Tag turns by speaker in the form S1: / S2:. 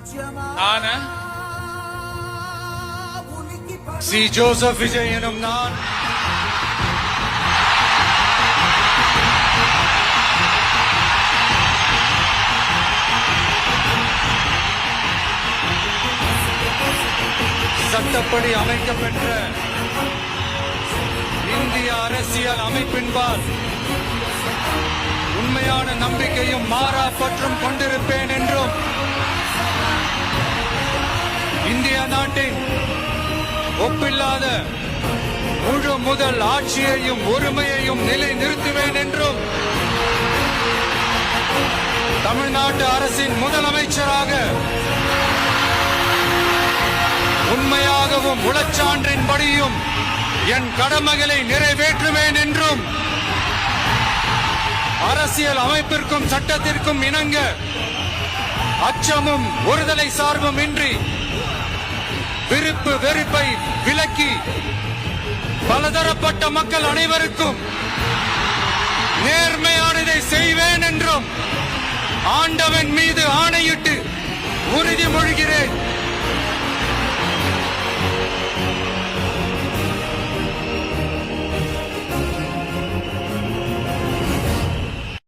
S1: நான் C Joseph Vijay எனும் நான் சட்டப்படி அமைக்கப்பெற்ற இந்திய அரசியல் அமைப்பின்பால் உண்மையான நம்பிக்கையும் மாறா பற்றும் கொண்டிருப்பேன் என்றும் இந்திய நாட்டின் ஒப்பில்லாத முழு முதல் ஆட்சியையும் உரிமையையும் நிலை நிறுத்துவேன் என்றும் தமிழ்நாட்டு அரசின் முதலமைச்சராக உண்மையாகவும் உளச்சான்றின்படியும் என் கடமைகளை நிறைவேற்றுவேன் என்றும் அரசியல் அமைப்பிற்கும் சட்டத்திற்கும் இணங்க அச்சமும் ஒருதலை சார்பும் இன்றி விருப்பு வெறுப்பை விலக்கி பலதரப்பட்ட மக்கள் அனைவருக்கும் நேர்மையானதை செய்வேன் என்றும் ஆண்டவன் மீது ஆணையிட்டு உறுதிமொழிகிறேன்.